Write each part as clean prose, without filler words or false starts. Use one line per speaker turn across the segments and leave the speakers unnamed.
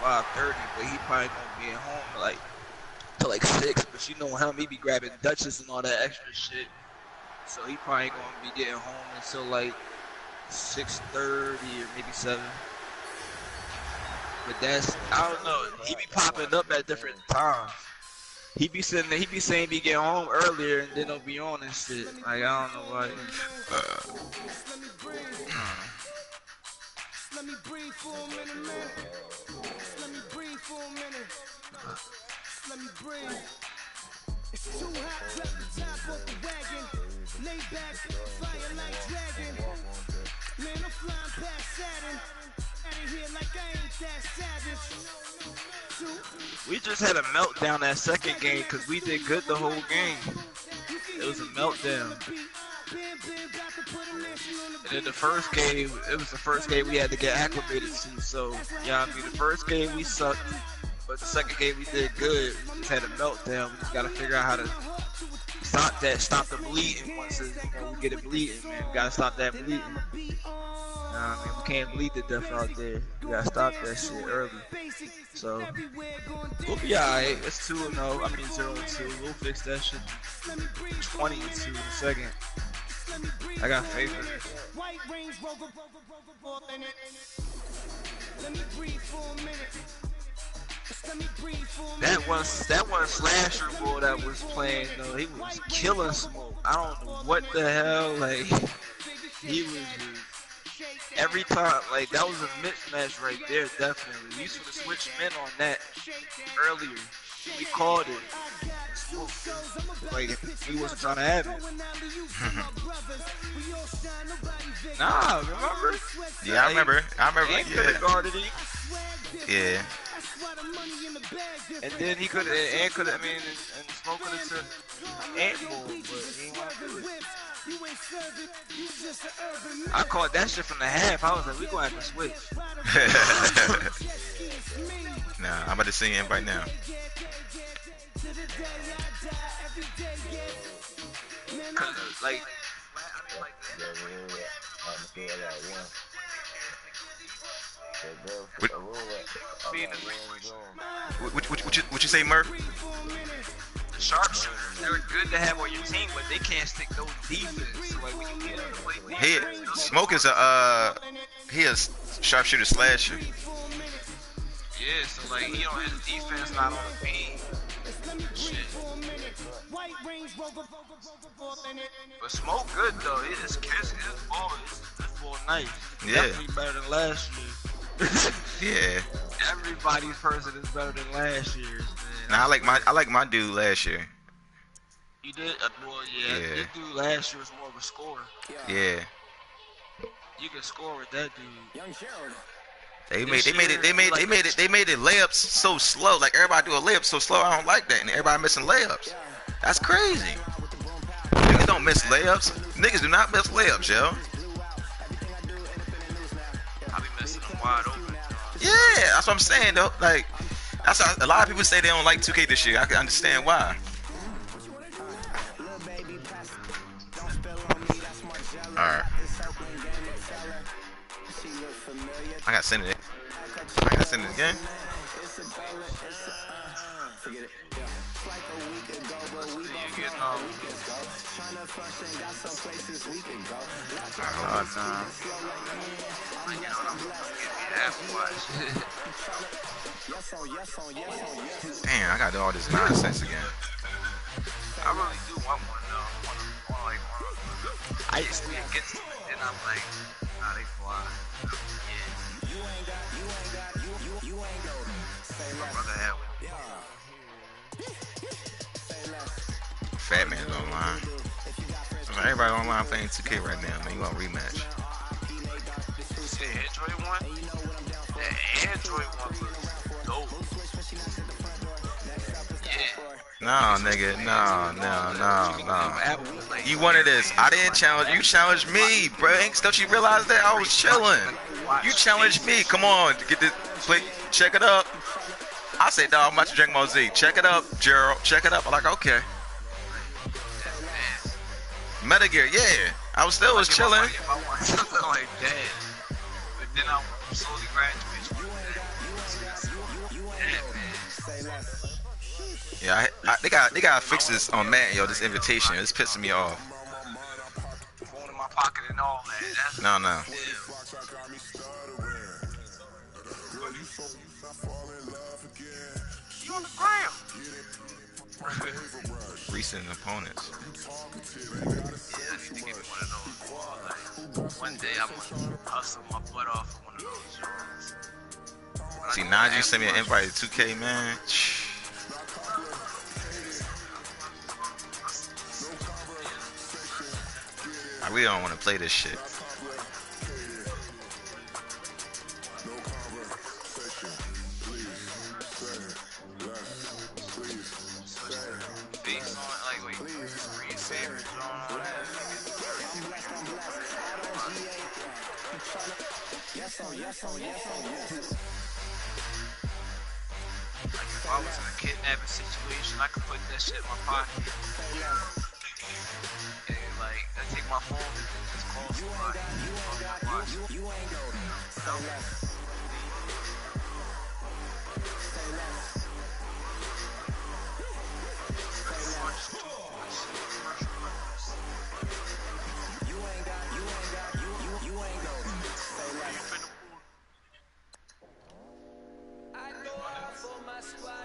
5:30, but he probably gonna be at home like till like 6. But you know him, he be grabbing Dutchess and all that extra shit. So he probably gonna be getting home until like 6:30 or maybe 7. But that's, I don't know. He be popping up at different times. He be sitting there, he be saying he get home earlier and then he'll be on and shit. Like, I don't know why.
Let me breathe for a minute, man. Let me breathe for a minute. Let me breathe. It's too hot, drop the top off the wagon. Lay back, fire like dragon. Man, I'm flying past Saturn. Out of here like I ain't that savage.
We just had a meltdown that second game because we did good the whole game. It was a meltdown. And then the first game, it was the first game we had to get acclimated to. So, yeah, I mean, the first game we sucked, but the second game we did good. We just had a meltdown. We just got to figure out how to stop the bleeding once we get it bleeding, man. We got to stop that bleeding. I mean, we can't bleed to death out there. We got to stop that shit early. So, we'll be alright. It's 2-0. I mean, 0-2. We'll fix that shit. 20-2 in a second. I got faith in it. That one slasher boy that was playing though, he was killing Smoke. I don't know what the hell, like he was every time, like that was a mismatch right there, definitely. We should have switched men on that earlier. We called it. Like he wasn't trying to have it. Nah, remember?
Yeah, I remember.
He could have guarded him.
Yeah.
And then he could have, and could have, I mean, and Smoke could have took Ant Bull, but he ain't want to do it. I called that shit from the half. I was like, we gonna have to switch.
Nah, I'm about to sing him right now.
Like,
what you say, Murph?
The sharpshooters, they're good to have on your team, but they can't stick no defense. So like, when you need them to play defense,
Smoke is he is sharpshooter slasher.
Yeah, so like, you know, his defense not on the beam. Shit. But Smoke good though. His ball nice.
Yeah.
Definitely better than last year.
Yeah.
Everybody's person is better than last year's, man.
Nah, I like my dude last year.
You did? Well, yeah. This dude last year was more of a scorer.
Yeah.
You can score with that dude.
They made it layups so slow. Like everybody do a layup so slow. I don't like that. And everybody missing layups. That's crazy. Niggas don't miss layups. Niggas do not miss layups, yo.
I be missing them wide open.
Yeah, that's what I'm saying though. Like, that's how, a lot of people say they don't like 2K this year. I can understand why. Alright. I gotta send it. I gotta send it again. Damn, I gotta do all this nonsense again.
I really do want one though. I used to be against them, and I'm like, nah, they fly. My brother had one.
Fat Man's online. Everybody online playing 2K right now, man. You want a rematch?
Say Android one? The Android one looks dope. Yeah.
No, nigga. No. You wanted this. I didn't challenge you. Challenged me, bro. Don't you realize that? I was chilling. You challenged me. Come on. Get this. Play. Check it up. I said, dog, I'm about to drink my Z. Check it up, Gerald. Check it up. I'm like, okay. Metagear, yeah. I was still chilling.
If I want something like that, but then I slowly graduate.
Yeah, they gotta fix this on Madden, yo. This invitation, it's pissing me off.
Phone in my pocket and all that. That's
No, no.
You on the ground.
Recent opponents.
Yeah, I need to get me one of those. Like, one day I'm gonna hustle my butt off for one of those joints.
See, Najee sent me an invite to 2K, man. I really don't want to play this shit.
Based on, like, wait, free savers on that. Like, if I was in a kidnapping situation, I could put that shit in my pocket. And, like, I take my phone and just call somebody. You ain't go.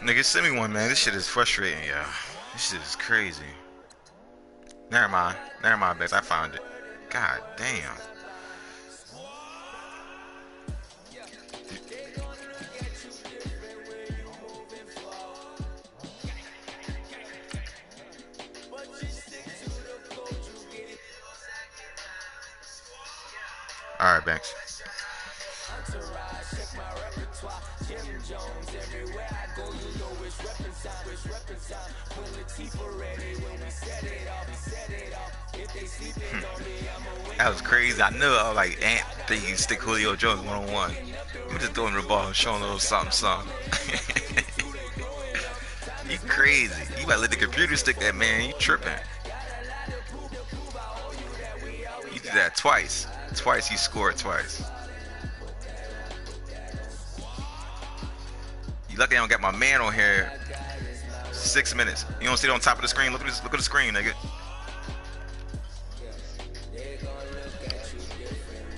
Nigga, send me one, man. This shit is frustrating, yo. This shit is crazy. Never mind, Bex. I found it. God damn. All right, Banks. That was crazy. I knew. I was like, Ant think you stick Julio Jones one-on-one. You just throwing the ball and showing a little something. You crazy. You better let the computer stick that, man. You tripping. You did that twice. Twice he scored twice. You lucky I don't got my man on here. 6 minutes. You don't see it on top of the screen? Look at the screen, nigga.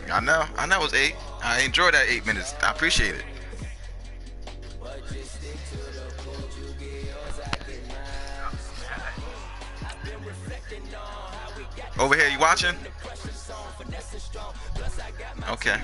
I know it was 8. I enjoyed that 8 minutes. I appreciate it. Over here, you watching? Okay.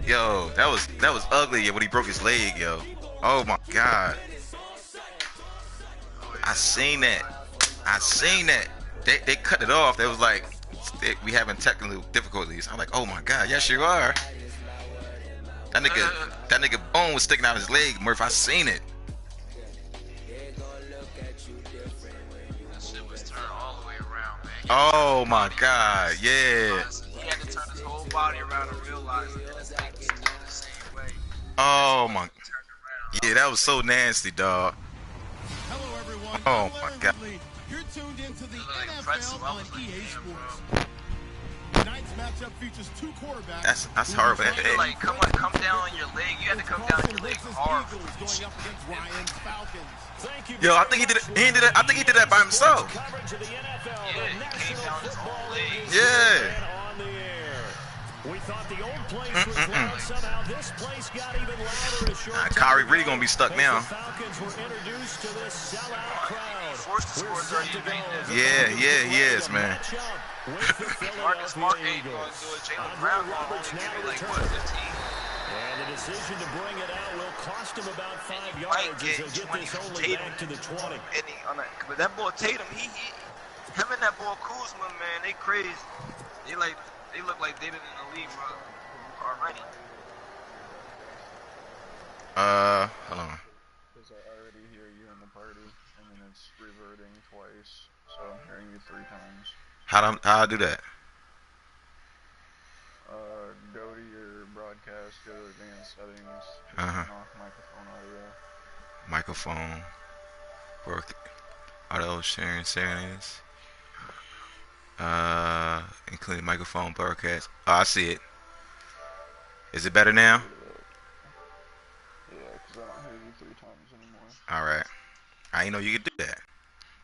Yo, that was ugly when he broke his leg, yo. Oh my god. I seen that. They cut it off. They was like, we having technical difficulties. I'm like, oh my god, yes you are. That nigga bone was sticking out his leg, Murph. I seen it.
That shit was turned all the way around, man.
Oh my god, yeah.
He had to turn his whole body around and realize that his leg was still the same way.
Oh my. Yeah, that was so nasty, dog.
Hello, everyone.
Oh
Hello,
my god.
everybody. You're tuned into the
Like
NFL
I
on
was like,
EA
damn,
Sports.
bro.
Tonight's matchup features two quarterbacks.
That's horrible.
You had to, like, come down on your leg. You had to come down on your leg hard.
Eagles going up against Ryan's Falcons.
Yo, I think he did it. I think he did that by himself.
Yeah, he came down his whole leg.
Yeah.
We thought the old place was loud. Somehow this place got even louder a short time
Kyrie really gonna be stuck now.
The Falcons were introduced to this sellout crowd.
Forced to score 30 minutes.
Yeah, he is, man.
Marcus Smart ain't going to do it. Jalen Brown Roberts now like, what, 15?
And the decision to bring it out will cost him about 5 yards as he'll get this only back to the 20.
But that boy Tatum, him and that boy Kuzma, man, they crazy. They look like they've been in the league already.
Hold on.
Because I already hear you in the party, and then it's reverting twice, so I'm hearing you 3 times.
How I do that?
Go to your broadcast, go to advanced settings,
Uh-huh.
turn off microphone audio.
Microphone. Work. Auto sharing settings. Including microphone broadcast. Oh, I see it. Is it better now?
Yeah, because I don't hear you 3 times anymore.
Alright. I didn't know you could do that.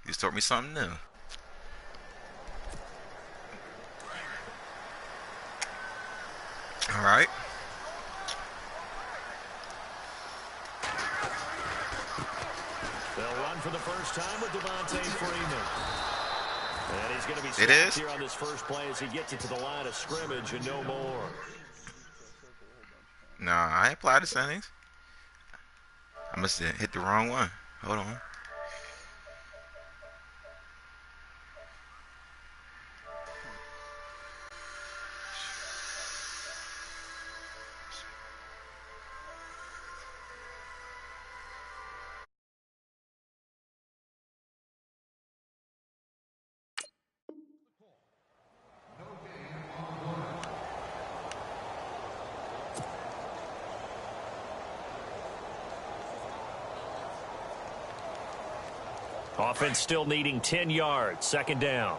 You just taught me something new. Alright.
They'll run for the first time with Devontae Freeman. And he's going to be
stopped
here on this first play as he gets it to the line of scrimmage and no more.
Nah, I applied the settings. I must have hit the wrong one. Hold on.
Offense still needing 10 yards. Second down.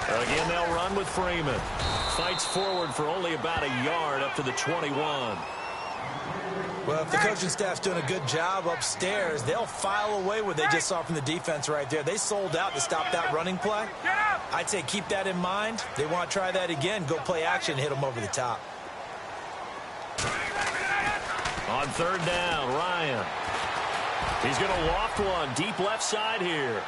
Again, they'll run with Freeman. Fights forward for only about a yard up to the 21.
Well, if the coaching staff's doing a good job upstairs, they'll file away what they just saw from the defense right there. They sold out to stop that running play. I'd say keep that in mind. They want to try that again. Go play action and hit them over the top.
On third down, Ryan. He's going to loft one deep left side here.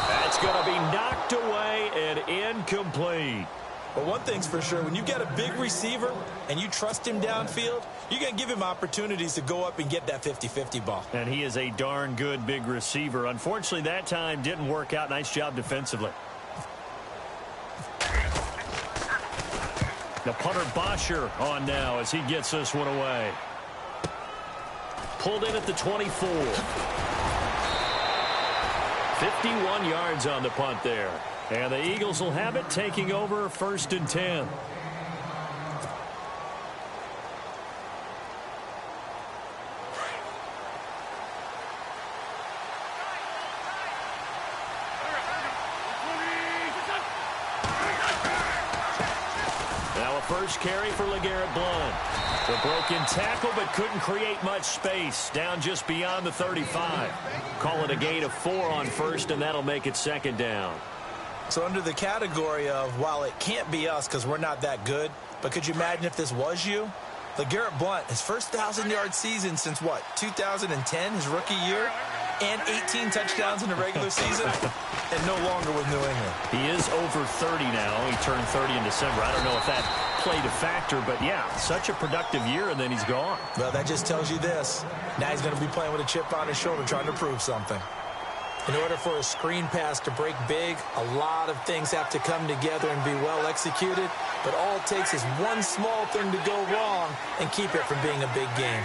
That's going to be knocked away and incomplete.
But one thing's for sure, when you get a big receiver and you trust him downfield, you're going to give him opportunities to go up and get that 50-50 ball.
And he is a darn good big receiver. Unfortunately, that time didn't work out. Nice job defensively. The punter Bosher on now as he gets this one away. Pulled in at the 24. 51 yards on the punt there. And the Eagles will have it, taking over 1st and 10. Now a first carry for LeGarrette Blount. The broken tackle, but couldn't create much space. Down just beyond the 35. Call it a gain of 4 on first, and that'll make it 2nd down.
So under the category of, while it can't be us because we're not that good, but could you imagine if this was you? LeGarrette Blount, his first 1,000-yard season since, what, 2010, his rookie year? And 18 touchdowns in the regular season? And no longer with New England.
He is over 30 now. He turned 30 in December. I don't know if that played a factor, but yeah, such a productive year, and then he's gone.
Well, that just tells you this. Now he's going to be playing with a chip on his shoulder trying to prove something. In order for a screen pass to break big, a lot of things have to come together and be well executed, but all it takes is one small thing to go wrong and keep it from being a big game.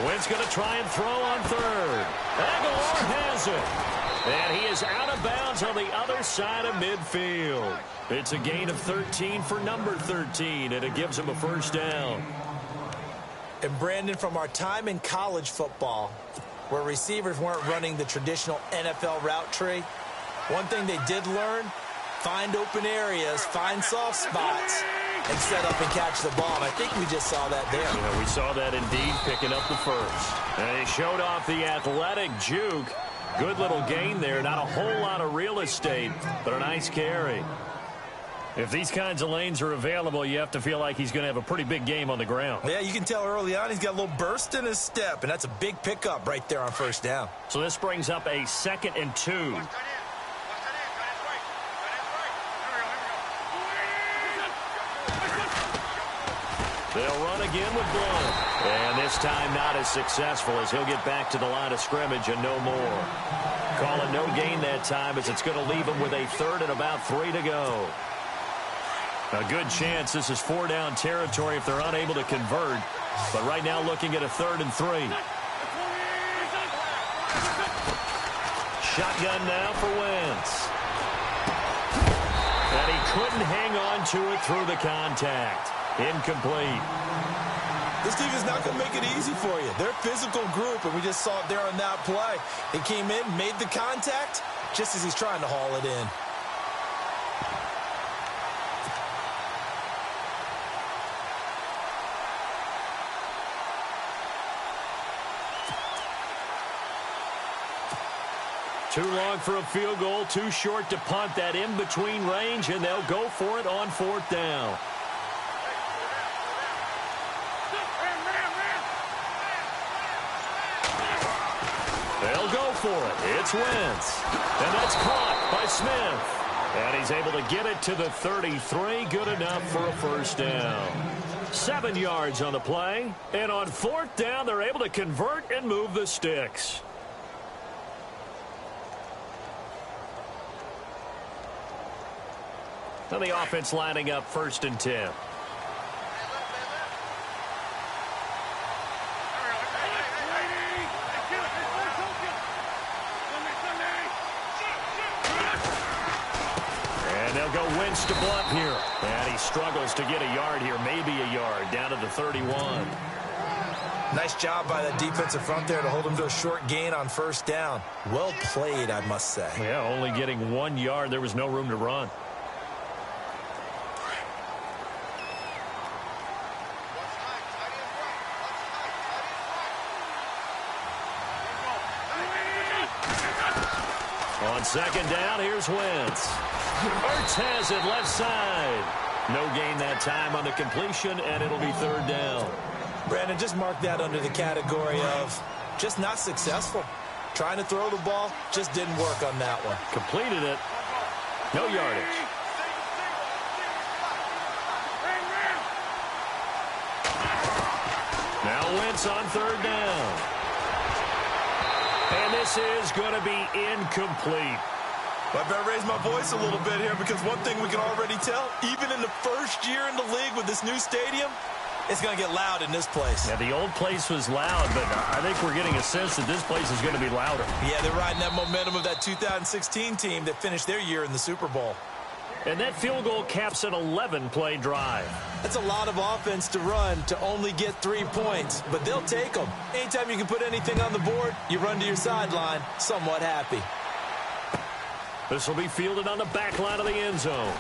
Wentz going to try and throw on third. Aguilar has it. And he is out of bounds on the other side of midfield. It's a gain of 13 for number 13, and it gives him a first down.
And Brandon, from our time in college football, where receivers weren't running the traditional NFL route tree, one thing they did learn, find open areas, find soft spots, and set up and catch the ball. And I think we just saw that there.
Yeah, we saw that indeed, picking up the first. And he showed off the athletic juke. Good little gain there. Not a whole lot of real estate, but a nice carry. If these kinds of lanes are available, you have to feel like he's going to have a pretty big game on the ground.
Yeah, you can tell early on he's got a little burst in his step, and that's a big pickup right there on first down.
So this brings up a 2nd and 2. They'll run again with Blount. And this time not as successful as he'll get back to the line of scrimmage and no more. Call it no gain that time as it's going to leave him with a 3rd and about 3 to go. A good chance this is 4-down territory if they're unable to convert. But right now looking at a 3rd and 3. Shotgun now for Wentz. And he couldn't hang on to it through the contact. Incomplete.
This defense is not going to make it easy for you. They're a physical group, and we just saw it there on that play. He came in, made the contact, just as he's trying to haul it in.
Too long for a field goal, too short to punt. That in-between range, and they'll go for it on 4th down. They'll go for it. It's Wentz. And that's caught by Smith. And he's able to get it to the 33. Good enough for a first down. 7 yards on the play. And on 4th down, they're able to convert and move the sticks. Now the offense lining up 1st and 10. And they'll go Wentz to Blunt here. And he struggles to get a yard here, maybe a yard, down to the 31.
Nice job by that defensive front there to hold him to a short gain on 1st down. Well played, I must say.
Yeah, only getting 1 yard. There was no room to run. On 2nd down, here's Wentz. Ertz has it left side. No gain that time on the completion, and it'll be 3rd down.
Brandon, just mark that under the category of just not successful. Trying to throw the ball, just didn't work on that one.
Completed it. No yardage. Now Wentz on 3rd down. And this is going to be incomplete.
I better raise my voice a little bit here, because one thing we can already tell, even in the first year in the league with this new stadium, it's going to get loud in this place.
Yeah, the old place was loud, but I think we're getting a sense that this place is going to be louder.
Yeah, they're riding that momentum of that 2016 team that finished their year in the Super Bowl.
And that field goal caps an 11-play drive.
That's a lot of offense to run to only get 3 points, but they'll take them. Anytime you can put anything on the board, you run to your sideline somewhat happy.
This will be fielded on the back line of the end zone.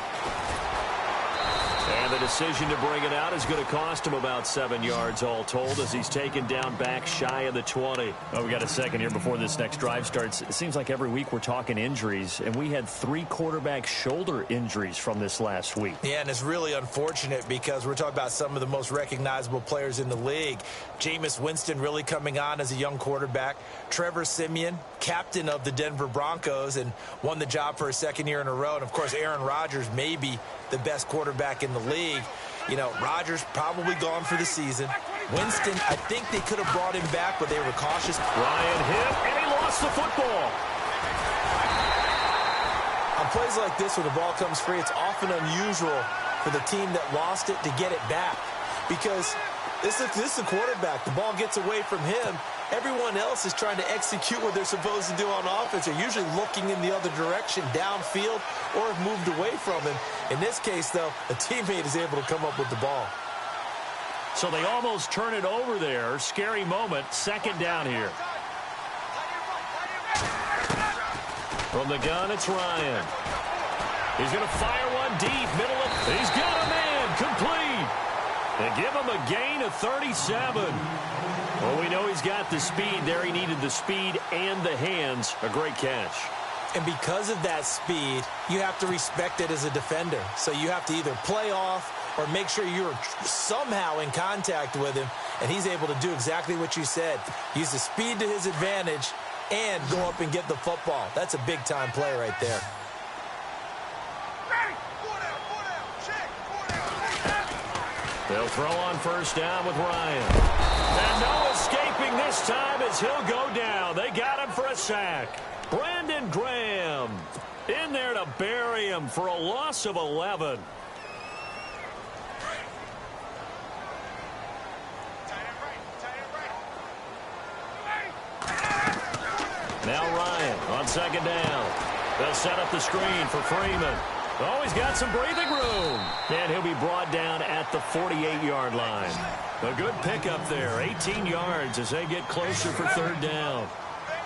And the decision to bring it out is going to cost him about 7 yards all told, as he's taken down back shy of the 20. Oh, we got a second here before this next drive starts. It seems like every week we're talking injuries, and we had 3 quarterback shoulder injuries from this last week.
Yeah, and it's really unfortunate because we're talking about some of the most recognizable players in the league. Jameis Winston really coming on as a young quarterback. Trevor Siemian, captain of the Denver Broncos, and won the job for a 2nd year in a row. And, of course, Aaron Rodgers may be the best quarterback in the league. You know, Rodgers probably gone for the season. Winston, I think they could have brought him back, but they were cautious.
Ryan hit, and he lost the football.
On plays like this, when the ball comes free, it's often unusual for the team that lost it to get it back, because this is the quarterback. The ball gets away from him. Everyone else is trying to execute what they're supposed to do on offense. They're usually looking in the other direction, downfield, or have moved away from him. In this case, though, a teammate is able to come up with the ball.
So they almost turn it over there. Scary moment. 2nd down here. From the gun, it's Ryan. He's going to fire one deep, middle of. He's got a man, complete. They give him a gain of 37. Well, we know he's got the speed there. He needed the speed and the hands. A great catch.
And because of that speed, you have to respect it as a defender. So you have to either play off or make sure you're somehow in contact with him. And he's able to do exactly what you said. Use the speed to his advantage and go up and get the football. That's a big-time play right there.
They'll throw on 1st down with Ryan. And no escaping this time as he'll go down. They got him for a sack. Brandon Graham in there to bury him for a loss of 11. Now Ryan on 2nd down. They'll set up the screen for Freeman. Oh, he's got some breathing room. And he'll be brought down at the 48-yard line. A good pickup there. 18 yards as they get closer for third down.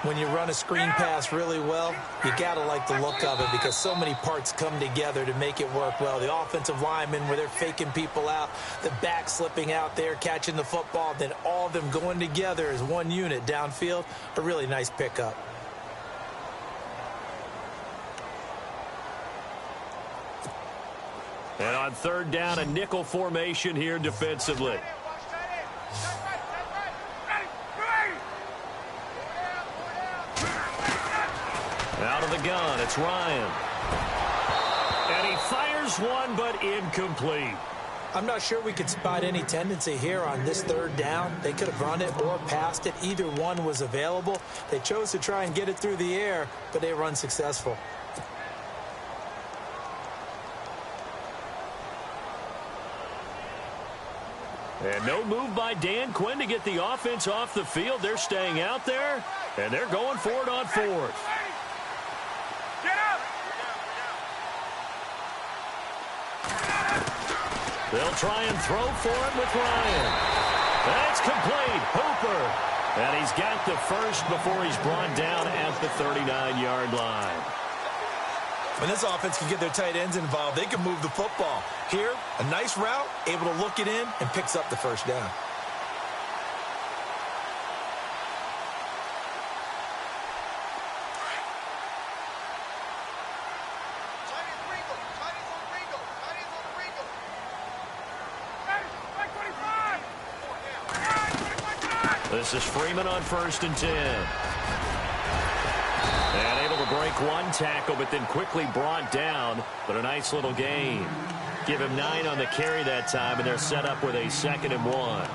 When you run a screen pass really well, you got to like the look of it because so many parts come together to make it work well. The offensive linemen where they're faking people out, the back slipping out there, catching the football, then all of them going together as one unit downfield. A really nice pickup.
And on third down, a nickel formation here defensively. Out of the gun, it's Ryan. And he fires one, but incomplete.
I'm not sure we could spot any tendency here on this third down. They could have run it or passed it. Either one was available. They chose to try and get it through the air, but they were unsuccessful.
And no move by Dan Quinn to get the offense off the field. They're staying out there, and they're going for it on fourth. They'll try and throw for it with Ryan. That's complete. Hooper. And he's got the first before he's brought down at the 39-yard line.
When this offense can get their tight ends involved, they can move the football. Here, a nice route, able to look it in, and picks up the first down.
This is Freeman on 1st and 10. And able to break one tackle, but then quickly brought down. But a nice little gain. Give him 9 on the carry that time, and they're set up with a 2nd and 1.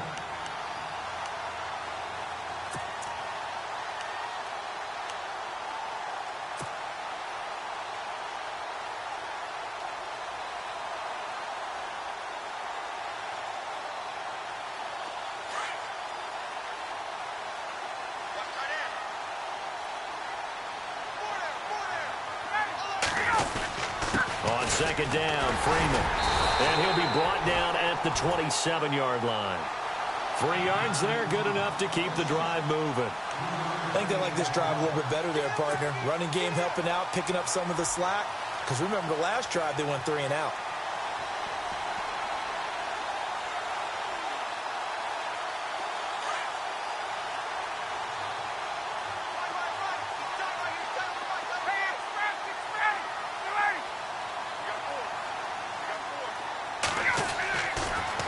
On 2nd down, Freeman. And he'll be brought down at the 27-yard line. 3 yards there, good enough to keep the drive moving.
I think they like this drive a little bit better there, partner. Running game helping out, picking up some of the slack. Because remember the last drive, they went 3 and out.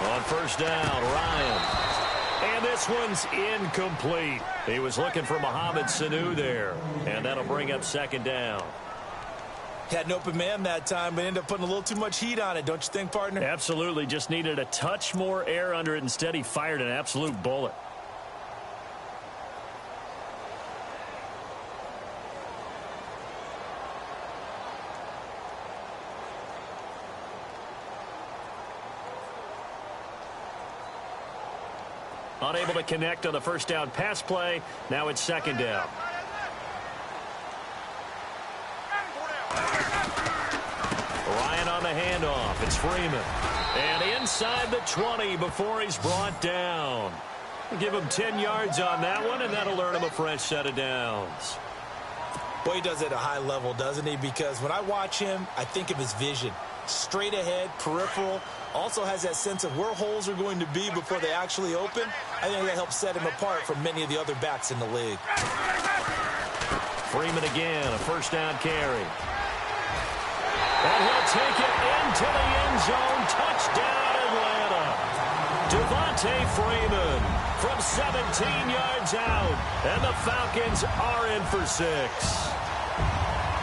On 1st down, Ryan. And this one's incomplete. He was looking for Mohamed Sanu there. And that'll bring up 2nd down.
Had an open man that time, but ended up putting a little too much heat on it, don't you think, partner?
Absolutely. Just needed a touch more air under it. Instead, he fired an absolute bullet. Unable to connect on the 1st down pass play. Now it's 2nd down. Ryan on the handoff. It's Freeman. And inside the 20 before he's brought down. Give him 10 yards on that one, and that'll earn him a fresh set of downs.
Boy, he does it at a high level, doesn't he? Because when I watch him, I think of his vision. Straight ahead, peripheral. Also has that sense of where holes are going to be before they actually open. I think that helps set him apart from many of the other backs in the league.
Freeman again, a 1st down carry. And he'll take it into the end zone. Touchdown, Atlanta. Devontae Freeman from 17 yards out. And the Falcons are in for 6.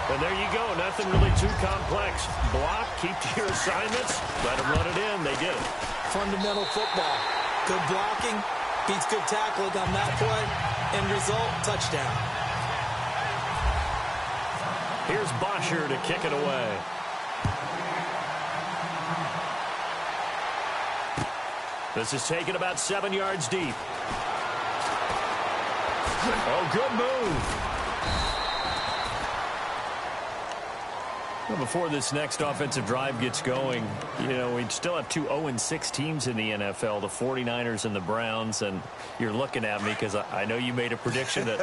And there you go. Nothing really too complex. Block, keep to your assignments, let them run it in. They did it.
Fundamental football. Good blocking, beats good tackling on that play. End result, touchdown.
Here's Bosher to kick it away. This is taken about 7 yards deep. Oh, good move. Well, before this next offensive drive gets going, you know, we still have two 0-6 teams in the NFL, the 49ers and the Browns, and you're looking at me because I know you made a prediction that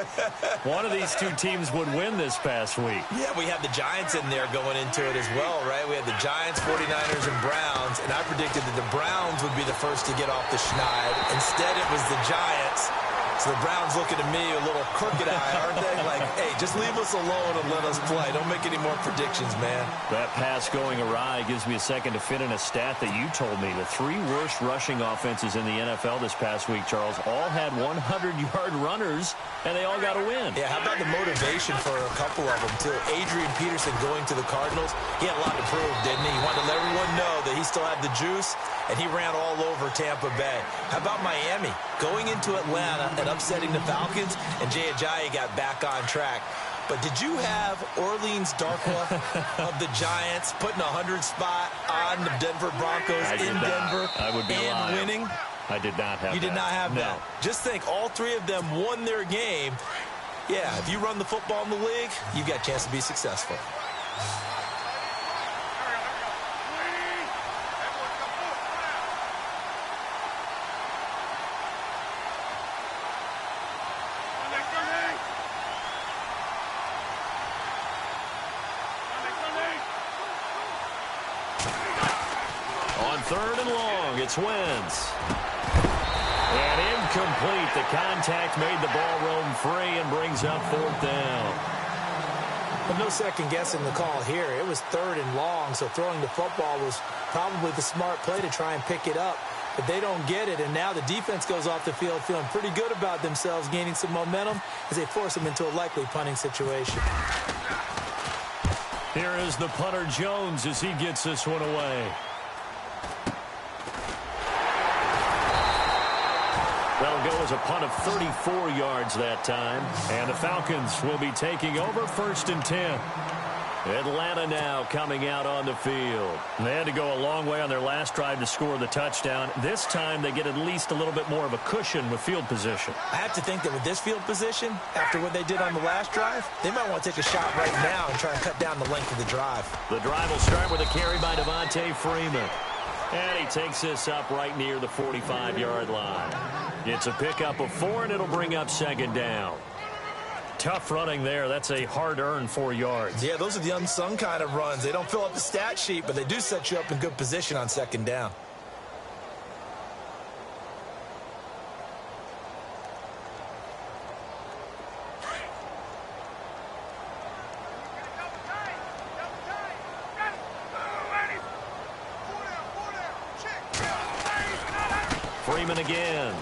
one of these two teams would win this past week.
Yeah, we had the Giants in there going into it as well, right? We had the Giants, 49ers, and Browns, and I predicted that the Browns would be the first to get off the schneid. Instead, it was the Giants. So the Browns looking at me a little crooked eye, aren't they? Like, hey, just leave us alone and let us play. Don't make any more predictions, man.
That pass going awry gives me a second to fit in a stat that you told me. The three worst rushing offenses in the NFL this past week, Charles, all had 100-yard runners, and they all got a win.
Yeah, how about the motivation for a couple of them, too? Adrian Peterson going to the Cardinals, he had a lot to prove, didn't he? He wanted to let everyone know that he still had the juice, and he ran all over Tampa Bay. How about Miami going into Atlanta and upsetting the Falcons, and Jay Ajayi got back on track? But did you have Orleans Darkwa of the Giants putting a 100 spot on the Denver Broncos in Denver and winning?
I did not have that.
You did not have that. Just think, all three of them won their game. Yeah, if you run the football in the league, you've got a chance to be successful.
Third and long, it's Wentz. And incomplete. The contact made the ball roam free and brings up fourth down.
But no second guessing the call here. It was third and long, so throwing the football was probably the smart play to try and pick it up. But they don't get it, and now the defense goes off the field feeling pretty good about themselves, gaining some momentum as they force them into a likely punting situation.
Here is the punter Jones as he gets this one away. That'll go as a punt of 34 yards that time. And the Falcons will be taking over 1st and 10. Atlanta now coming out on the field. They had to go a long way on their last drive to score the touchdown. This time they get at least a little bit more of a cushion with field position.
I have to think that with this field position, after what they did on the last drive, they might want to take a shot right now and try and cut down the length of the drive.
The drive will start with a carry by Devontae Freeman. And he takes this up right near the 45-yard line. It's a pickup of 4, and it'll bring up 2nd down. Tough running there. That's a hard-earned 4 yards.
Yeah, those are the unsung kind of runs. They don't fill up the stat sheet, but they do set you up in good position on 2nd down.
Freeman again.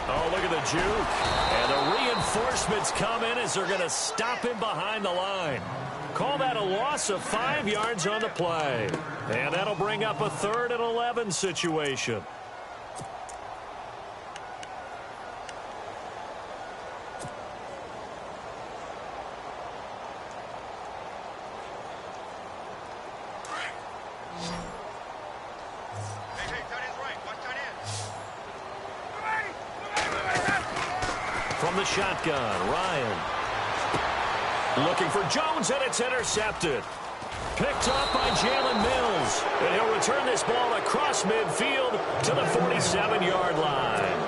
Oh, look at the juke. And the reinforcements come in as they're going to stop him behind the line. Call that a loss of 5 yards on the play. And that'll bring up a 3rd and 11 situation. From the shotgun, Ryan. Looking for Jones, and it's intercepted. Picked up by Jalen Mills. And he'll return this ball across midfield to the 47-yard line.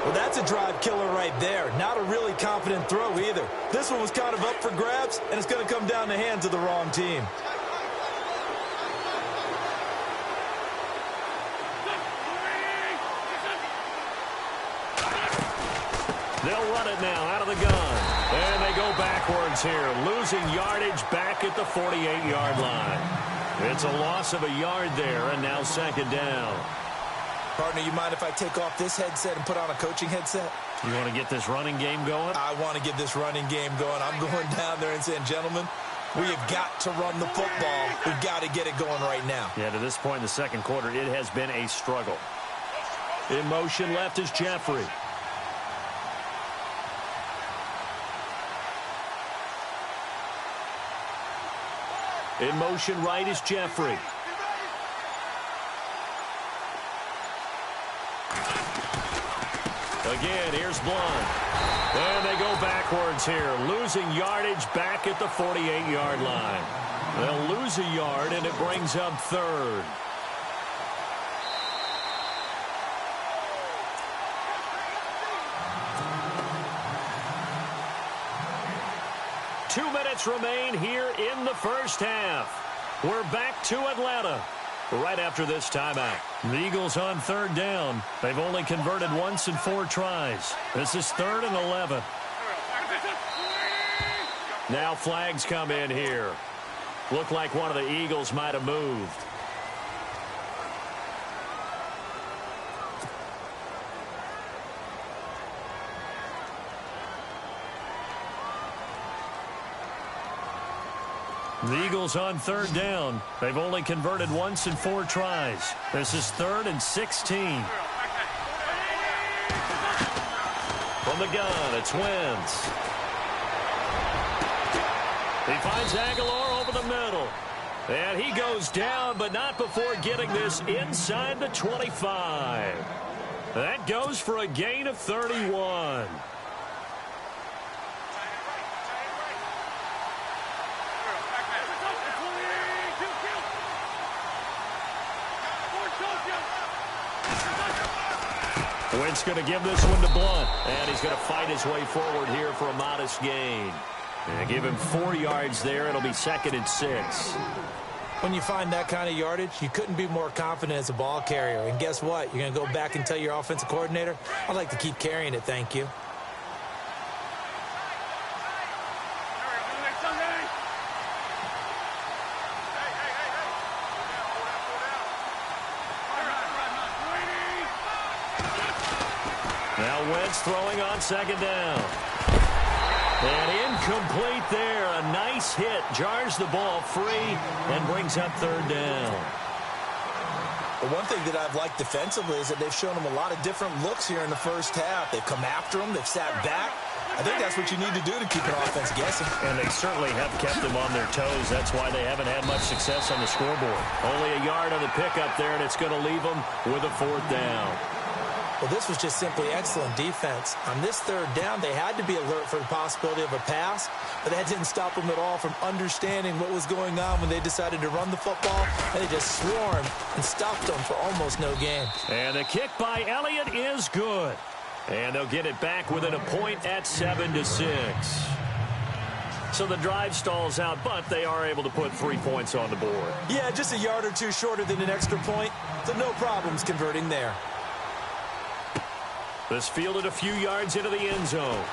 Well, that's a drive killer right there. Not a really confident throw either. This one was kind of up for grabs, and it's going to come down the hands of the wrong team.
They'll run it now out of the gun. And they go backwards here, losing yardage back at the 48-yard line. It's a loss of a yard there, and now 2nd down.
Partner, you mind if I take off this headset and put on a coaching headset?
You want to get this running game going?
I want to get this running game going. I'm going down there and saying, gentlemen, we have got to run the football. We've got to get it going right now.
Yeah, to this point in the 2nd quarter, it has been a struggle. In motion left is Jeffrey. In motion right is Jeffrey. Again, here's Blunt. And they go backwards here, losing yardage back at the 48-yard line. They'll lose a yard, and it brings up third. Two minutes remain here in the first half. We're back to Atlanta right after this timeout. The Eagles on third down. They've only converted once in 4 tries. This is 3rd and 11. Now flags come in here. Looked like one of the Eagles might have moved. The Eagles on third down. They've only converted once in 4 tries. This is 3rd and 16. From the gun, it's Wentz. He finds Aguilar over the middle. And he goes down, but not before getting this inside the 25. That goes for a gain of 31. Wentz going to give this one to Blunt. And he's going to fight his way forward here for a modest gain. And give him 4 yards there. It'll be 2nd and 6.
When you find that kind of yardage, you couldn't be more confident as a ball carrier. And guess what? You're going to go back and tell your offensive coordinator, I'd like to keep carrying it, thank you.
Now Wentz throwing on 2nd down. And incomplete there. A nice hit. Jars the ball free and brings up 3rd down.
The one thing that I've liked defensively is that they've shown them a lot of different looks here in the first half. They've come after them. They've sat back. I think that's what you need to do to keep an offense guessing.
And they certainly have kept them on their toes. That's why they haven't had much success on the scoreboard. Only a yard on the pickup there, and it's going to leave them with a 4th down.
Well, this was just simply excellent defense. On this 3rd down, they had to be alert for the possibility of a pass, but that didn't stop them at all from understanding what was going on when they decided to run the football, and they just swarmed and stopped them for almost no gain.
And the kick by Elliott is good. And they'll get it back within a point at 7-6. So the drive stalls out, but they are able to put 3 points on the board.
Yeah, just a yard or two shorter than an extra point, so no problems converting there.
This fielded a few yards into the end zone.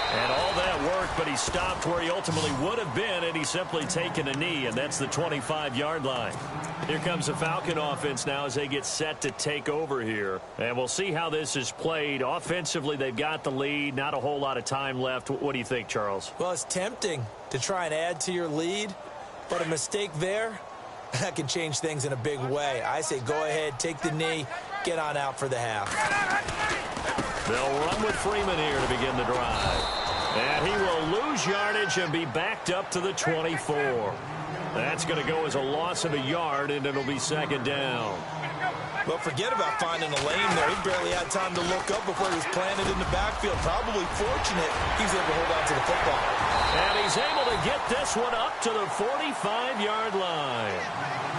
And all that work, but he stopped where he ultimately would have been, and he's simply taken a knee, and that's the 25-yard line. Here comes the Falcon offense now as they get set to take over here. And we'll see how this is played. Offensively, they've got the lead. Not a whole lot of time left. What do you think, Charles?
Well, it's tempting to try and add to your lead, but a mistake there, that can change things in a big way. I say go ahead, take the knee, get on out for the half.
They'll run with Freeman here to begin the drive. And he will lose yardage and be backed up to the 24. That's going to go as a loss of a yard, and it'll be 2nd down.
Well, forget about finding a lane there. He barely had time to look up before he was planted in the backfield. Probably fortunate he's able to hold on to the football.
And he's able to get this one up to the 45-yard line.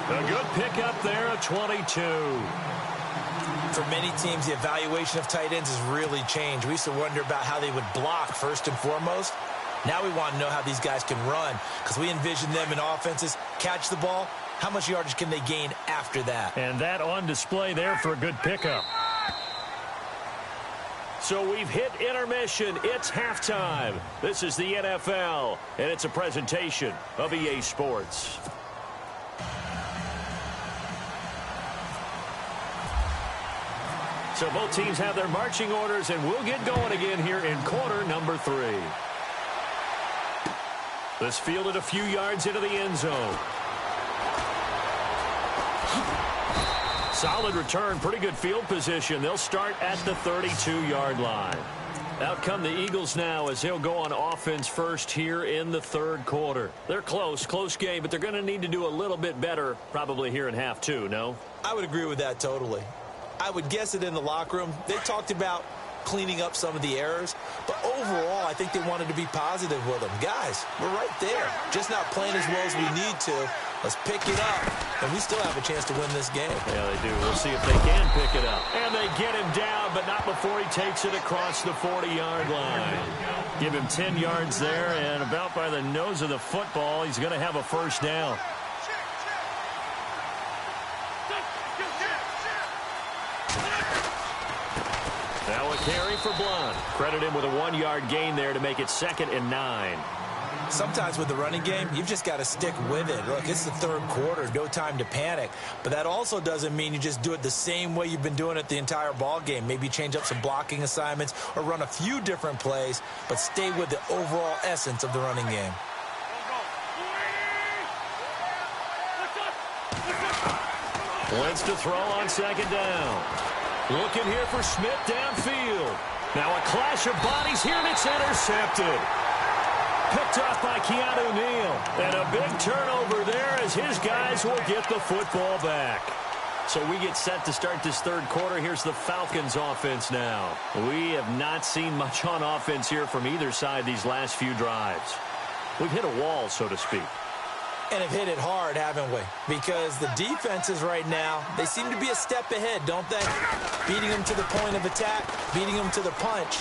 A good pickup there at 22.
For many teams, the evaluation of tight ends has really changed. We used to wonder about how they would block first and foremost. Now we want to know how these guys can run, because we envision them in offenses catch the ball. How much yardage can they gain after that?
And that on display there for a good pickup. So we've hit intermission. It's halftime. This is the NFL, and it's a presentation of EA Sports. So both teams have their marching orders, and we'll get going again here in quarter number 3. This fielded a few yards into the end zone. Solid return, pretty good field position. They'll start at the 32-yard line. Out come the Eagles now as they'll go on offense first here in the 3rd quarter. They're close game, but they're going to need to do a little bit better probably here in half 2, no?
I would agree with that totally. I would guess it in the locker room. They talked about cleaning up some of the errors. But overall, I think they wanted to be positive with them. Guys, we're right there. Just not playing as well as we need to. Let's pick it up, and we still have a chance to win this game.
Yeah, they do. We'll see if they can pick it up. And they get him down, but not before he takes it across the 40-yard line. Give him 10 yards there, and about by the nose of the football, he's going to have a first down. Now a carry for Blunt. Credit him with a 1-yard gain there to make it 2nd and 9.
Sometimes with the running game, you've just got to stick with it. Look, it's the third quarter, no time to panic. But that also doesn't mean you just do it the same way you've been doing it the entire ball game. Maybe change up some blocking assignments or run a few different plays, but stay with the overall essence of the running game.
Wentz to throw on 2nd down. Looking here for Smith downfield. Now a clash of bodies here, and it's intercepted. Picked off by Keanu Neal. And a big turnover there as his guys will get the football back. So we get set to start this third quarter. Here's the Falcons offense now. We have not seen much on offense here from either side these last few drives. We've hit a wall, so to speak.
And have hit it hard, haven't we? Because the defenses right now, they seem to be a step ahead, don't they? Beating them to the point of attack, beating them to the punch.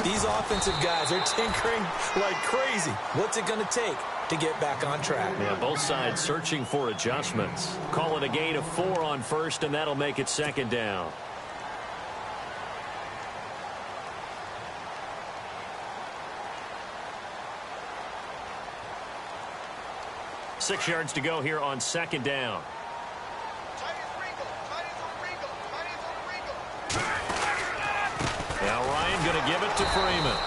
These offensive guys are tinkering like crazy. What's it going to take to get back on track?
Yeah, both sides searching for adjustments. Call it a gain of 4 on first, and that'll make it 2nd down. Six yards to go here on 2nd down. Now Ryan going to give it to Freeman.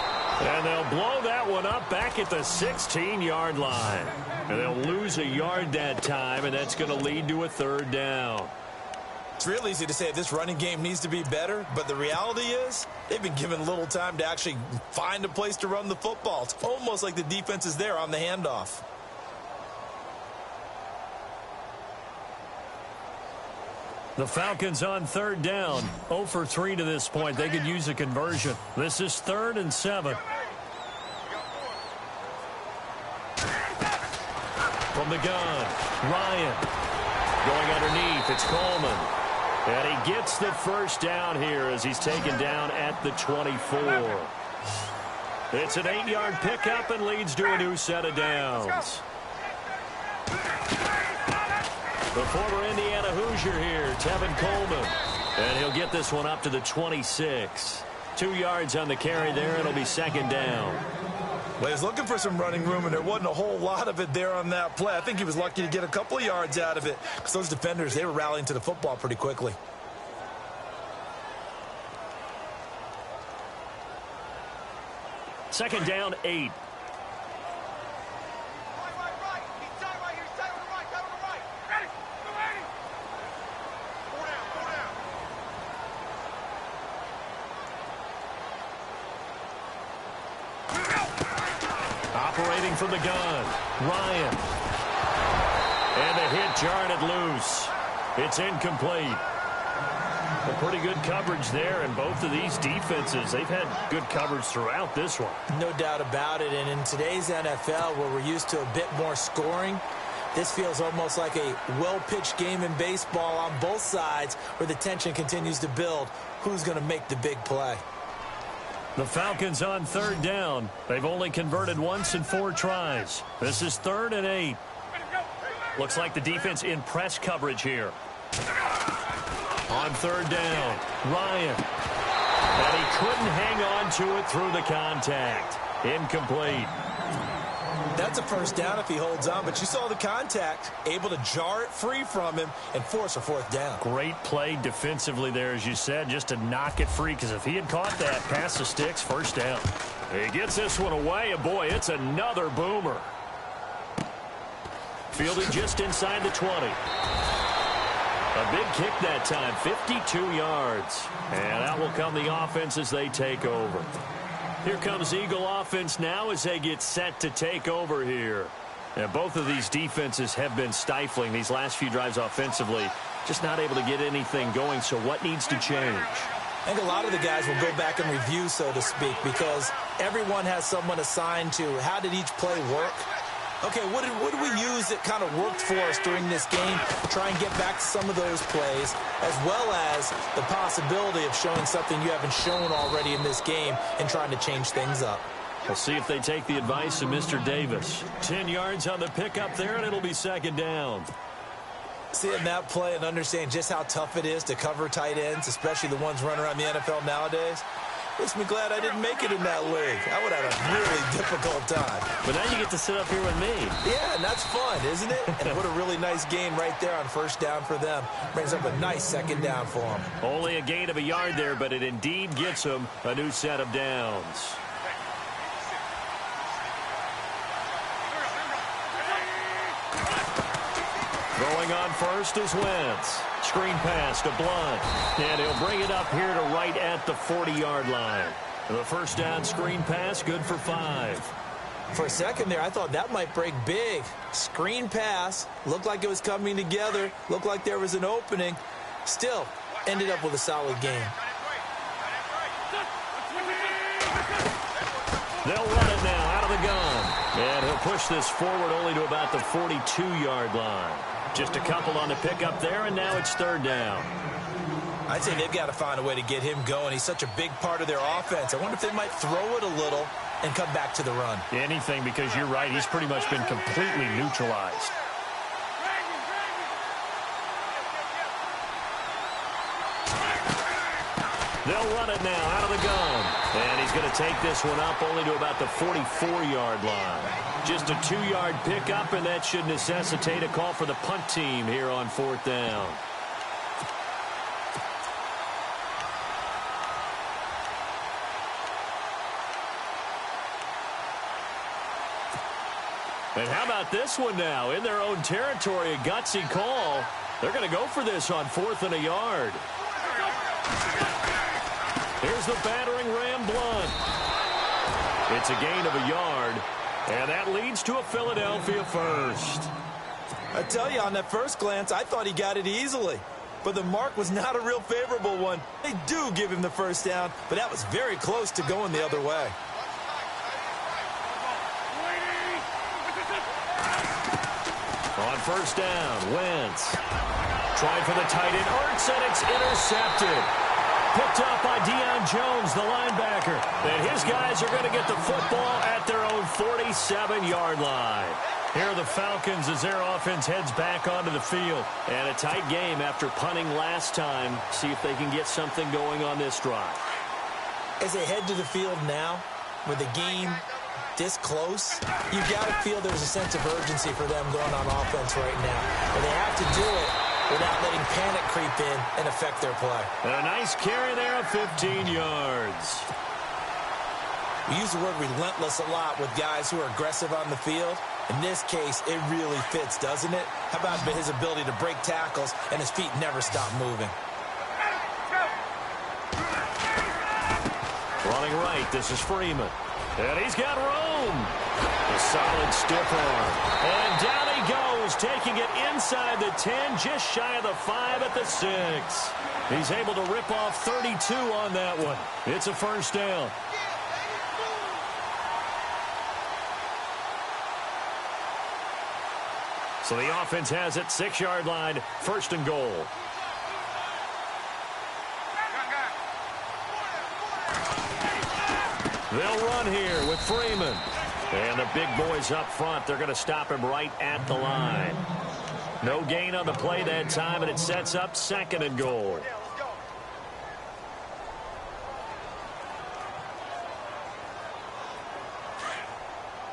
And they'll blow that one up back at the 16-yard line. And they'll lose a yard that time, and that's going to lead to a 3rd down.
It's real easy to say this running game needs to be better, but the reality is they've been given little time to actually find a place to run the football. It's almost like the defense is there on the handoff.
The Falcons on 3rd down. 0 for 3 to this point. They could use a conversion. This is 3rd and 7. From the gun, Ryan. Going underneath, it's Coleman. And he gets the first down here as he's taken down at the 24. It's an 8-yard pickup and leads to a new set of downs. The former Indiana Hoosier here, Tevin Coleman. And he'll get this one up to the 26. 2 yards on the carry there. It'll be 2nd down.
Well, he was looking for some running room, and there wasn't a whole lot of it there on that play. I think he was lucky to get a couple of yards out of it because those defenders, they were rallying to the football pretty quickly.
Second down, 8. Operating from the gun, Ryan. And the hit jarred it loose. It's incomplete. A pretty good coverage there, and both of these defenses, they've had good coverage throughout this one.
No doubt about it, and in today's NFL, where we're used to a bit more scoring, this feels almost like a well-pitched game in baseball on both sides where the tension continues to build. Who's going to make the big play?
The Falcons on 3rd down. They've only converted once in 4 tries. This is 3rd and 8. Looks like the defense in press coverage here. On 3rd down, Ryan. And he couldn't hang on to it through the contact. Incomplete.
That's a first down if he holds on, but you saw the contact, able to jar it free from him and force a 4th down.
Great play defensively there, as you said, just to knock it free, because if he had caught that, past the sticks, first down. He gets this one away, and boy, it's another boomer. Fielded just inside the 20. A big kick that time, 52 yards. And out will come the offense as they take over. Here comes Eagle offense now as they get set to take over here. And both of these defenses have been stifling these last few drives offensively. Just not able to get anything going, so what needs to change?
I think a lot of the guys will go back and review, so to speak, because everyone has someone assigned to how did each play work. Okay, what did we use that kind of worked for us during this game? Try and get back to some of those plays, as well as the possibility of showing something you haven't shown already in this game and trying to change things up.
We'll see if they take the advice of Mr. Davis. 10 yards on the pickup there, and it'll be second down.
Seeing that play and understand just how tough it is to cover tight ends, especially the ones running around the NFL nowadays, makes me glad I didn't make it in that league. I would have a really difficult time.
But now you get to sit up here with me.
Yeah, and that's fun, isn't it? And what a really nice game right there on first down for them. Brings up a nice second down for them.
Only a gain of a yard there, but it indeed gets them a new set of downs. Throwing on first is Wentz. Screen pass to Blunt. And he'll bring it up here to right at the 40-yard line. The first down screen pass, good for 5.
For a second there, I thought that might break big. Screen pass. Looked like it was coming together. Looked like there was an opening. Still, ended up with a solid game.
They'll run it now out of the gun. And he'll push this forward only to about the 42-yard line. Just a couple on the pickup there, and now it's third down.
I'd say they've got to find a way to get him going. He's such a big part of their offense. I wonder if they might throw it a little and come back to the run.
Anything, because you're right. He's pretty much been completely neutralized. They'll run it now out of the gun. And he's going to take this one up only to about the 44-yard line. Just a 2-yard pickup, and that should necessitate a call for the punt team here on fourth down. And how about this one now? In their own territory, a gutsy call. They're going to go for this on 4th and a yard. Here's the battering ram, Blunt. It's a gain of a yard, and that leads to a Philadelphia first.
I tell you, on that first glance, I thought he got it easily. But the mark was not a real favorable one. They do give him the first down, but that was very close to going the other way.
On first down, Wentz. Trying for the tight end, Ertz, and it's intercepted. Picked up by Deion Jones, the linebacker. And his guys are going to get the football at their own 47-yard line. Here are the Falcons as their offense heads back onto the field. And a tight game after punting last time. See if they can get something going on this drive.
As they head to the field now, with the game this close, you've got to feel there's a sense of urgency for them going on offense right now. And they have to do it without letting panic creep in and affect their play.
And a nice carry there of 15 yards.
We use the word relentless a lot with guys who are aggressive on the field. In this case, it really fits, doesn't it? How about his ability to break tackles and his feet never stop moving?
Running right, this is Freeman. And he's got room. A solid stiff arm. And down he goes, taking it inside the 10, just shy of the 5 at the 6. He's able to rip off 32 on that one. It's a first down. So the offense has it, 6-yard line, first and goal. They'll run here with Freeman. And the big boys up front, they're going to stop him right at the line. No gain on the play that time, and it sets up second and goal.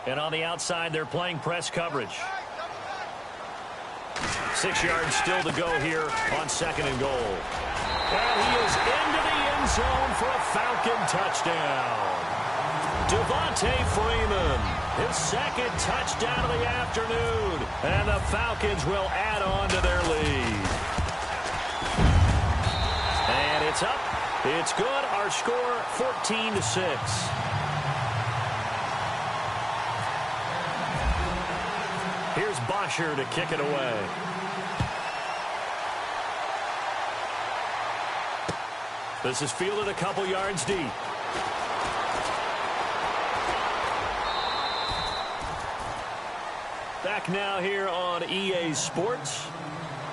And on the outside, they're playing press coverage. 6 yards still to go here on second and goal. And he is into the end zone for a Falcon touchdown. Devontae Freeman, his second touchdown of the afternoon. And the Falcons will add on to their lead. And it's up. It's good. Our score, 14-6. Here's Bosher to kick it away. This is fielded a couple yards deep. Back now here on EA Sports.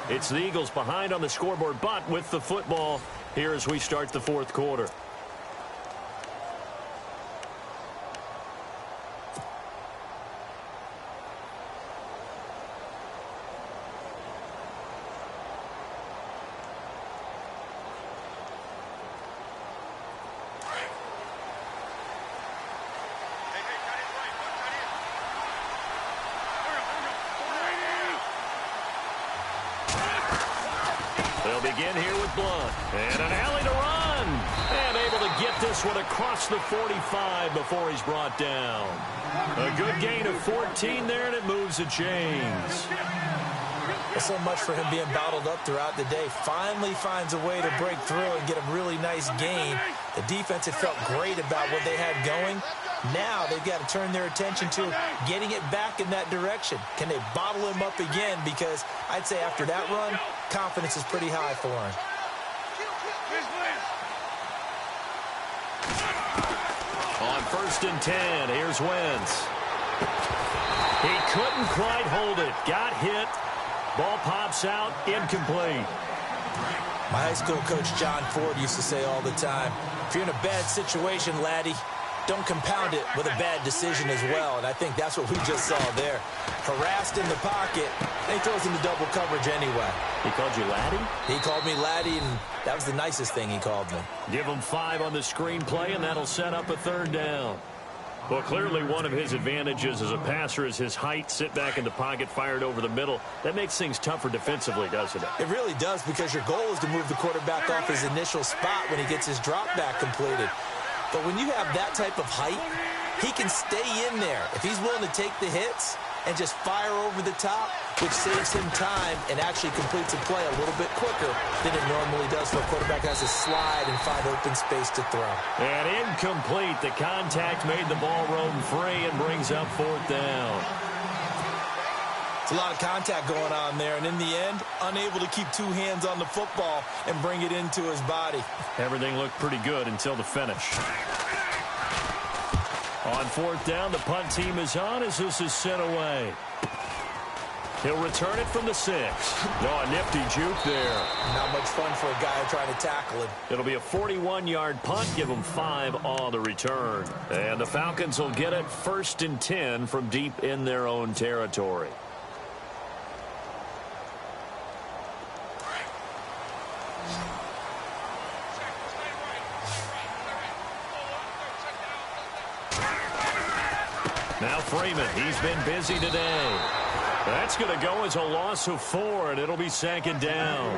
It's the Eagles behind on the scoreboard, but with the football here as we start the fourth quarter. Begin here with Blunt. And an alley to run. And able to get this one across the 45 before he's brought down. A good gain of 14 there, and it moves the chains.
So much for him being bottled up throughout the day. Finally finds a way to break through and get a really nice gain. The defense had felt great about what they had going. Now they've got to turn their attention to getting it back in that direction. Can they bottle him up again? Because I'd say after that run, confidence is pretty high for him.
On 1st and 10, here's Wentz. He couldn't quite hold it. Got hit. Ball pops out, incomplete.
My high school coach, John Ford, used to say all the time, if you're in a bad situation, laddie, don't compound it with a bad decision as well. And I think that's what we just saw there. Harassed in the pocket, and he throws into double coverage anyway.
He called you laddie?
He called me laddie, and that was the nicest thing he called me.
Give him 5 on the screenplay, and that'll set up a 3rd down. Well, clearly one of his advantages as a passer is his height, sit back in the pocket, fired over the middle. That makes things tougher defensively, doesn't it?
It really does, because your goal is to move the quarterback off his initial spot when he gets his drop back completed. But when you have that type of height, he can stay in there. If he's willing to take the hits and just fire over the top, which saves him time and actually completes a play a little bit quicker than it normally does for a quarterback who has to slide and find open space to throw.
And incomplete. The contact made the ball roam free and brings up 4th down.
It's a lot of contact going on there, and in the end, unable to keep 2 hands on the football and bring it into his body.
Everything looked pretty good until the finish. On 4th down, the punt team is on as this is sent away. He'll return it from the 6. Oh, a nifty juke there.
Not much fun for a guy trying to tackle him.
It'll be a 41-yard punt. Give them 5 on the return. And the Falcons will get it 1st and 10 from deep in their own territory. Now Freeman, he's been busy today. That's going to go as a loss of 4, and it'll be 2nd down.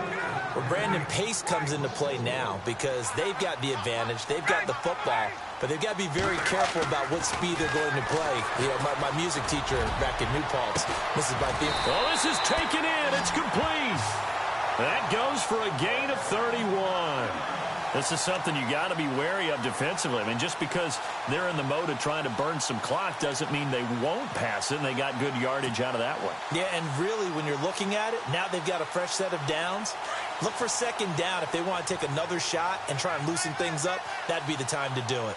Well, Brandon Pace comes into play now because they've got the advantage. They've got the football, but they've got to be very careful about what speed they're going to play. You know, my music teacher back in New Paltz, this is my theme.
Oh, this is taken in. It's complete. That goes for a gain of 31. This is something you got to be wary of defensively. I mean, just because they're in the mode of trying to burn some clock doesn't mean they won't pass it, and they got good yardage out of that one.
Yeah, and really, when you're looking at it, now they've got a fresh set of downs. Look for 2nd down. If they want to take another shot and try and loosen things up, that'd be the time to do it.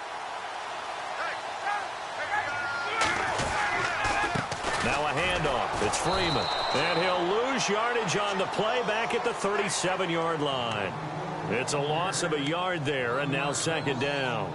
Now a handoff. It's Freeman. And he'll lose yardage on the play back at the 37-yard line. It's a loss of a yard there, and now 2nd down.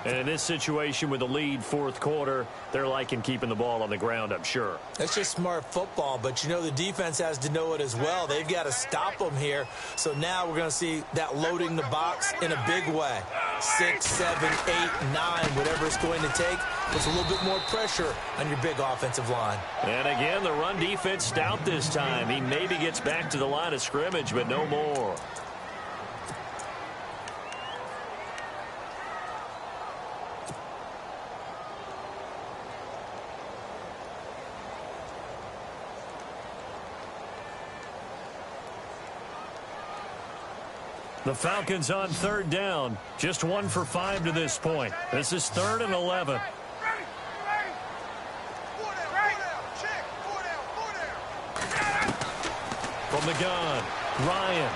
And in this situation with the lead 4th quarter, they're liking keeping the ball on the ground, I'm sure.
That's just smart football, but you know the defense has to know it as well. They've got to stop them here. So now we're going to see that loading the box in a big way. 6, 7, 8, 9, whatever it's going to take, puts a little bit more pressure on your big offensive line.
And again, the run defense stout this time. He maybe gets back to the line of scrimmage, but no more. The Falcons on 3rd down. Just 1 for 5 to this point. This is 3rd and 11. From the gun, Ryan.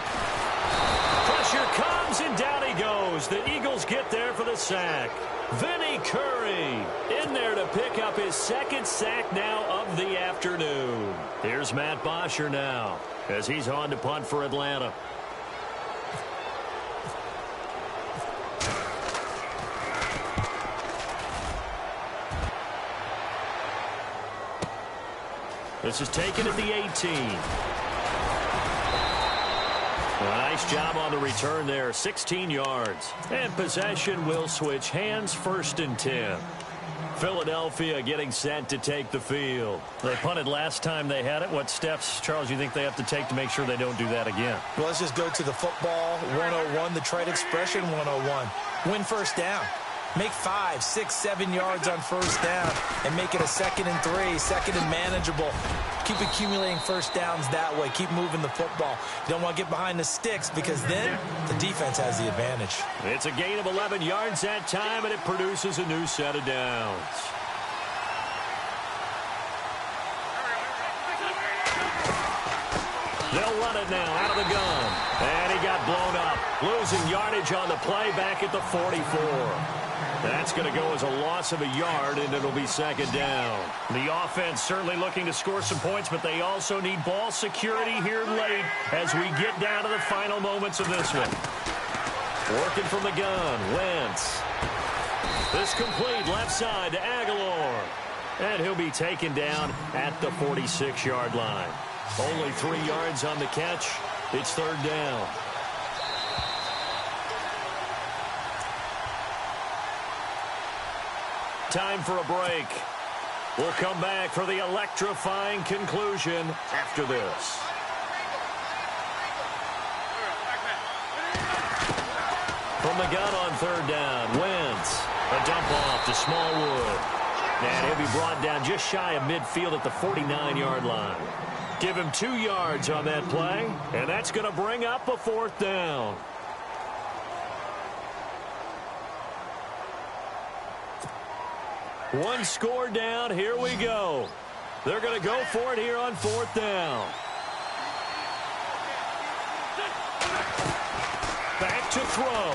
Pressure comes, and down he goes. The Eagles get there for the sack. Vinny Curry in there to pick up his second sack now of the afternoon. Here's Matt Bosher now as he's on to punt for Atlanta. This is taken at the 18. Nice job on the return there, 16 yards. And possession will switch hands, 1st and 10. Philadelphia getting set to take the field. They punted last time they had it. What steps, Charles, you think they have to take to make sure they don't do that again?
Well, let's just go to the football 101, the trade expression 101. Win first down. Make 5, 6, 7 yards on first down and make it a 2nd and 3, 2nd and manageable. Keep accumulating first downs that way. Keep moving the football. You don't want to get behind the sticks because then the defense has the advantage.
It's a gain of 11 yards that time, and it produces a new set of downs. They'll run it now out of the gun. And he got blown up. Losing yardage on the play back at the 44. That's going to go as a loss of a yard, and it'll be 2nd down. The offense certainly looking to score some points, but they also need ball security here late as we get down to the final moments of this one. Working from the gun, Wentz. This complete left side to Aguilar. And he'll be taken down at the 46-yard line. Only 3 yards on the catch. It's 3rd down. Time for a break. We'll come back for the electrifying conclusion after this. From the gun on 3rd down, Wentz. A dump off to Smallwood. And he'll be brought down just shy of midfield at the 49-yard line. Give him 2 yards on that play, and that's going to bring up a 4th down. One score down. Here we go. They're going to go for it here on 4th down. Back to throw.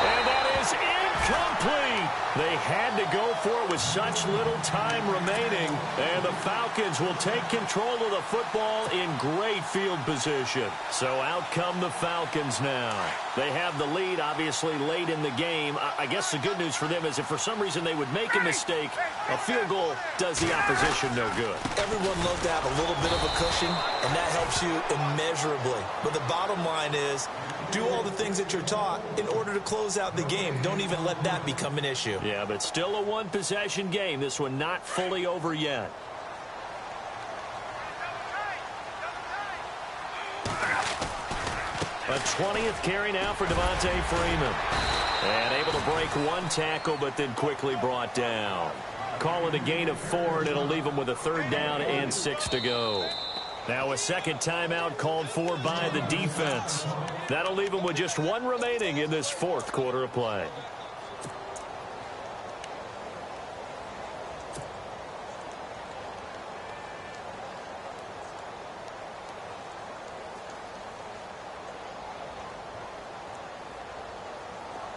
And that is incomplete. They had to go for it with such little time remaining. And the Falcons will take control of the football in great field position. So out come the Falcons now. They have the lead, obviously, late in the game. I guess the good news for them is if for some reason they would make a mistake, a field goal does the opposition no good.
Everyone loves to have a little bit of a cushion, and that helps you immeasurably. But the bottom line is, do all the things that you're taught in order to close out the game. Don't even let that become an issue.
Yeah, but still a one-possession game. This one not fully over yet. A 20th carry now for Devontae Freeman. And able to break one tackle, but then quickly brought down. Call it a gain of 4, and it'll leave him with a 3rd down and 6 to go. Now a second timeout called for by the defense. That'll leave him with just 1 remaining in this 4th quarter of play.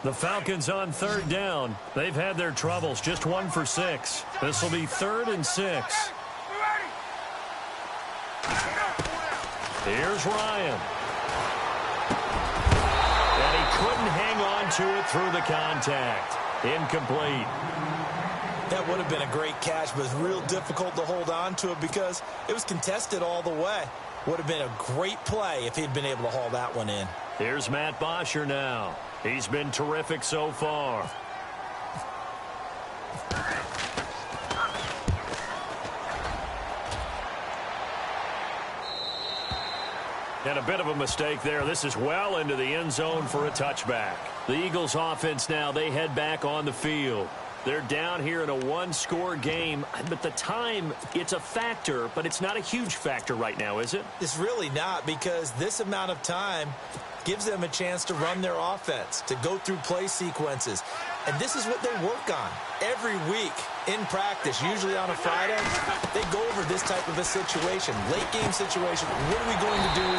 The Falcons on 3rd down. They've had their troubles, just 1 for 6. This will be 3rd and 6. Here's Ryan. And he couldn't hang on to it through the contact. Incomplete.
That would have been a great catch, but it's real difficult to hold on to it because it was contested all the way. Would have been a great play if he'd been able to haul that one in.
Here's Matt Bosher now. He's been terrific so far. And a bit of a mistake there. This is well into the end zone for a touchback. The Eagles offense now, they head back on the field. They're down here in a 1-score game, but the time, it's a factor, but it's not a huge factor right now, is it?
It's really not, because this amount of time, gives them a chance to run their offense, to go through play sequences. And this is what they work on every week in practice, usually on a Friday. They go over this type of a situation, late game situation. What are we going to do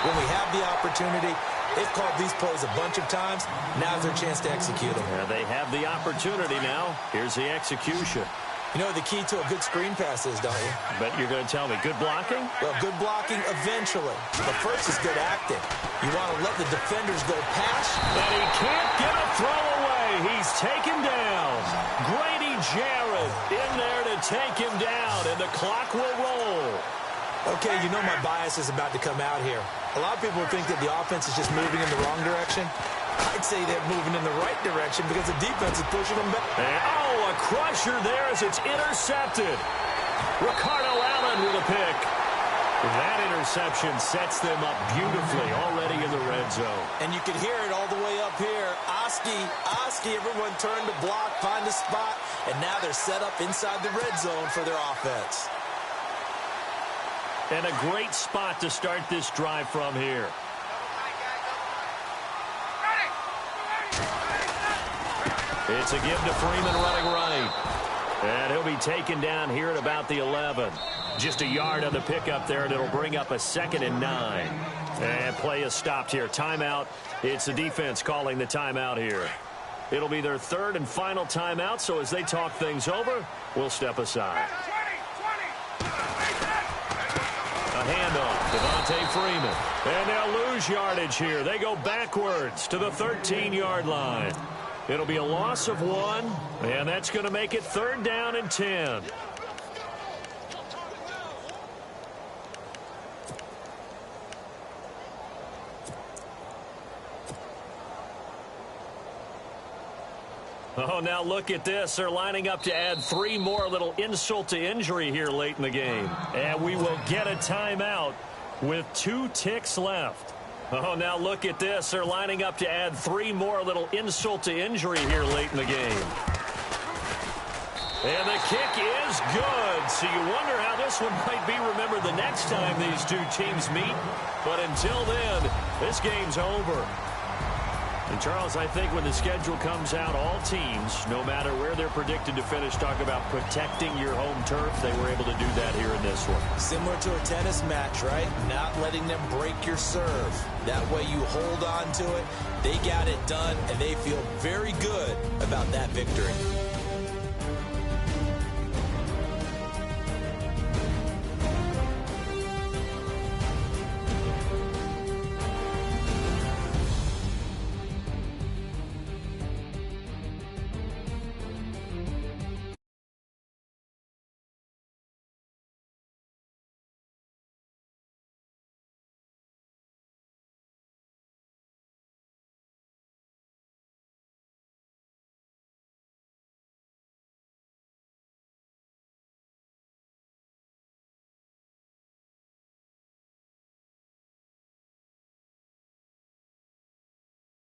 when we have the opportunity? They've called these plays a bunch of times. Now's their chance to execute them.
Yeah, they have the opportunity now. Here's the execution.
You know the key to a good screen pass is, don't you?
Bet you're going to tell me. Good blocking?
Well, good blocking eventually. But first is good acting. You want to let the defenders go past.
And he can't get a throw away. He's taken down. Grady Jarrett in there to take him down, and the clock will roll.
Okay, you know my bias is about to come out here. A lot of people think that the offense is just moving in the wrong direction. I'd say they're moving in the right direction because the defense is pushing them back.
And, a crusher there as it's intercepted. Ricardo Allen with a pick. That interception sets them up beautifully already in the red zone.
And you can hear it all the way up here. Oski, everyone turned to block, find a spot, and now they're set up inside the red zone for their offense.
And a great spot to start this drive from here. It's a give to Freeman running right. And he'll be taken down here at about the 11. Just a yard on the pickup there, and it'll bring up a 2nd and 9. And play is stopped here. Timeout. It's the defense calling the timeout here. It'll be their 3rd and final timeout, so as they talk things over, we'll step aside. A handoff, Devontae Freeman. And they'll lose yardage here. They go backwards to the 13-yard line. It'll be a loss of 1, and that's going to make it 3rd down and 10. Oh, now look at this. They're lining up to add 3 more, little insult to injury here late in the game. And we will get a timeout with 2 ticks left. Oh, now look at this. They're lining up to add 3 more, little insult to injury here late in the game. And the kick is good. So you wonder how this one might be remembered the next time these 2 teams meet. But until then, this game's over. And, Charles, I think when the schedule comes out, all teams, no matter where they're predicted to finish, talk about protecting your home turf. They were able to do that here in this one.
Similar to a tennis match, right? Not letting them break your serve. That way you hold on to it. They got it done, and they feel very good about that victory.